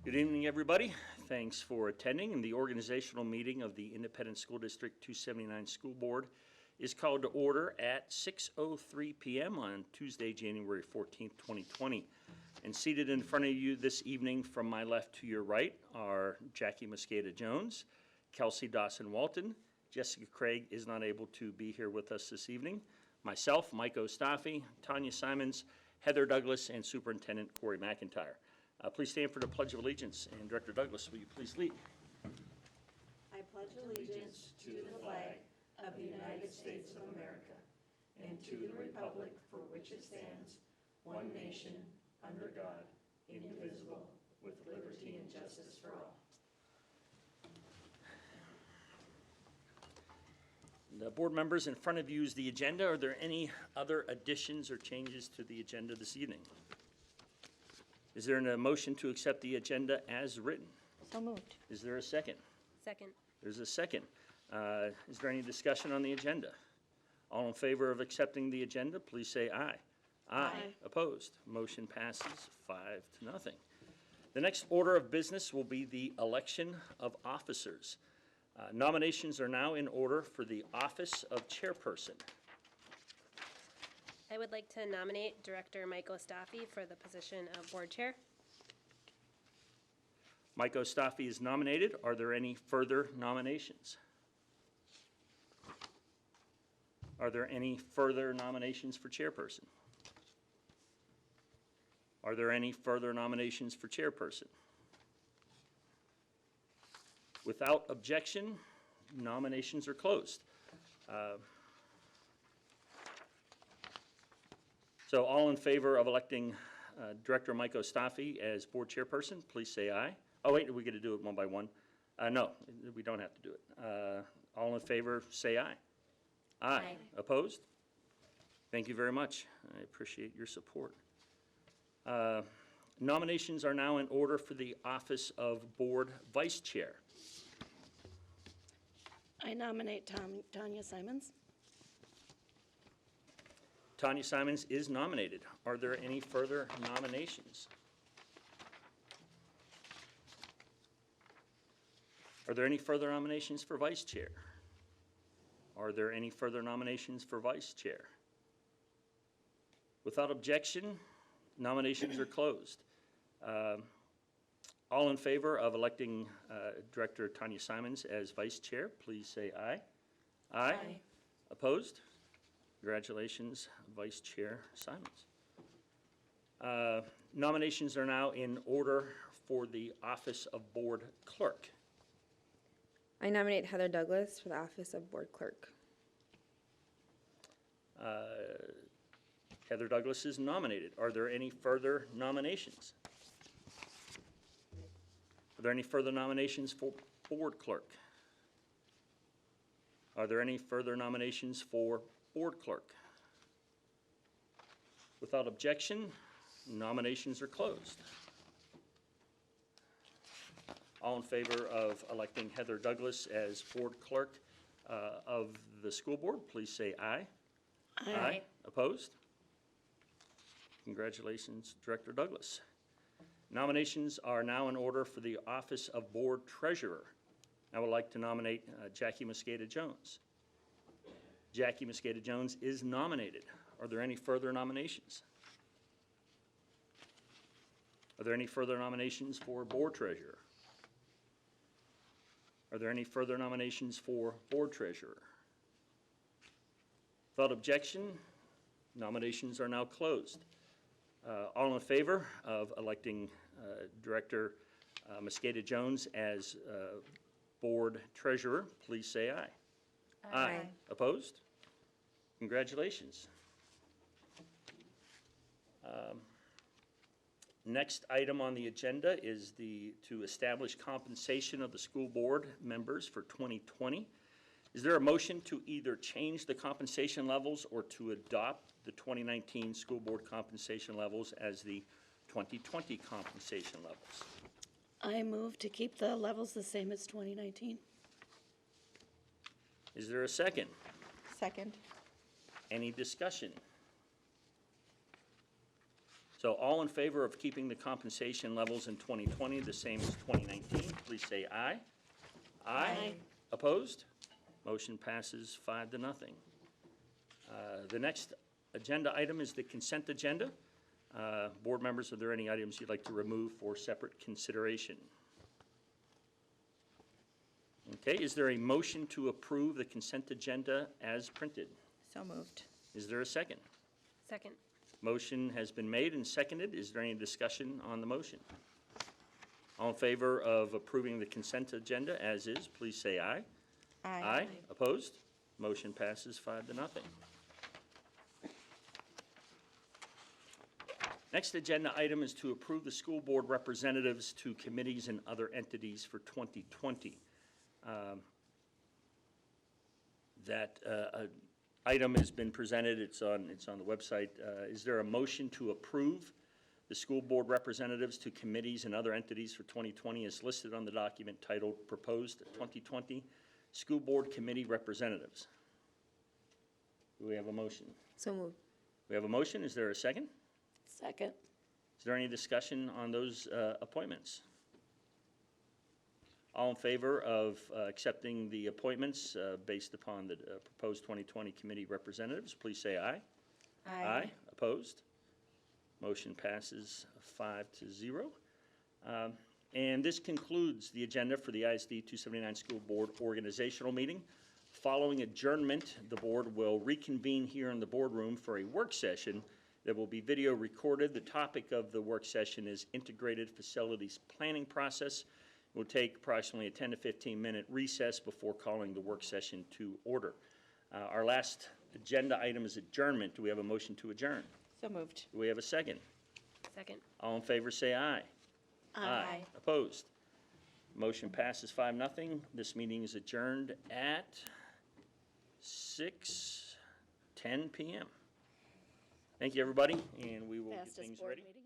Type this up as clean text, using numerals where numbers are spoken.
Good evening, everybody. Thanks for attending. The organizational meeting of the Independent School District 279 School Board is called to order at 6:03 p.m. on Tuesday, January 14th, 2020. And seated in front of you this evening from my left to your right are Jackie Mosqueda-Jones, Kelsey Dawson-Walton. Jessica Craig is not able to be here with us this evening. Myself, Mike Ostaffi, Tanya Simons, Heather Douglas, and Superintendent Corey McIntyre. Please stand for the Pledge of Allegiance, and Director Douglas, will you please lead? I pledge allegiance to the flag of the United States of America and to the republic for which it stands, one nation, under God, indivisible, with liberty and justice for all. The board members, in front of you is the agenda. Are there any other additions or changes to the agenda this evening? Is there a motion to accept the agenda as written? So moved. Is there a second? Second. There's a second. Is there any discussion on the agenda? All in favor of accepting the agenda, please say aye. Aye. Opposed? Motion passes 5-0. The next order of business will be the election of officers. Nominations are now in order for the office of chairperson. I would like to nominate Director Mike Ostaffi for the position of board chair. Mike Ostaffi is nominated. Are there any further nominations? Are there any further nominations for chairperson? Are there any further nominations for chairperson? Without objection, nominations are closed. So all in favor of electing Director Mike Ostaffi as board chairperson, please say aye. Oh, wait, we got to do it one by one. No, we don't have to do it. All in favor, say aye. Aye. Opposed? Thank you very much. I appreciate your support. Nominations are now in order for the office of board vice chair. I nominate Tanya Simons. Tanya Simons is nominated. Are there any further nominations? Are there any further nominations for vice chair? Are there any further nominations for vice chair? Without objection, nominations are closed. All in favor of electing Director Tanya Simons as vice chair, please say aye. Aye. Aye. Opposed? Congratulations, Vice Chair Simons. Nominations are now in order for the office of board clerk. I nominate Heather Douglas for the office of board clerk. Heather Douglas is nominated. Are there any further nominations? Are there any further nominations for board clerk? Are there any further nominations for board clerk? Without objection, nominations are closed. All in favor of electing Heather Douglas as board clerk of the school board, please say aye. Aye. Opposed? Congratulations, Director Douglas. Nominations are now in order for the office of board treasurer. I would like to nominate Jackie Mosqueda-Jones. Jackie Mosqueda-Jones is nominated. Are there any further nominations? Are there any further nominations for board treasurer? Are there any further nominations for board treasurer? Without objection, nominations are now closed. All in favor of electing Director Mosqueda-Jones as board treasurer, please say aye. Aye. Opposed? Congratulations. Next item on the agenda is to establish compensation of the school board members for 2020. Is there a motion to either change the compensation levels or to adopt the 2019 school board compensation levels as the 2020 compensation levels? I move to keep the levels the same as 2019. Is there a second? Second. Any discussion? So all in favor of keeping the compensation levels in 2020 the same as 2019, please say aye. Aye. Opposed? Motion passes 5-0. The next agenda item is the consent agenda. Board members, are there any items you'd like to remove for separate consideration? Okay, is there a motion to approve the consent agenda as printed? So moved. Is there a second? Second. Motion has been made and seconded. Is there any discussion on the motion? All in favor of approving the consent agenda as is, please say aye. Aye. Opposed? Motion passes 5-0. Next agenda item is to approve the school board representatives to committees and other entities for 2020. That item has been presented. It's on the website. Is there a motion to approve the school board representatives to committees and other entities for 2020 as listed on the document titled Proposed 2020 School Board Committee Representatives? Do we have a motion? So moved. We have a motion. Is there a second? Second. Is there any discussion on those appointments? All in favor of accepting the appointments based upon the proposed 2020 committee representatives, please say aye. Aye. Opposed? Motion passes 5-0. And this concludes the agenda for the ISD 279 School Board organizational meeting. Following adjournment, the board will reconvene here in the boardroom for a work session that will be video recorded. The topic of the work session is integrated facilities planning process. It will take approximately a 10 to 15 minute recess before calling the work session to order. Our last agenda item is adjournment. Do we have a motion to adjourn? So moved. Do we have a second? Second. All in favor say aye. Opposed? Motion passes 5-0. This meeting is adjourned at 6:10 p.m. Thank you, everybody, and we will get Fastest things board ready. meeting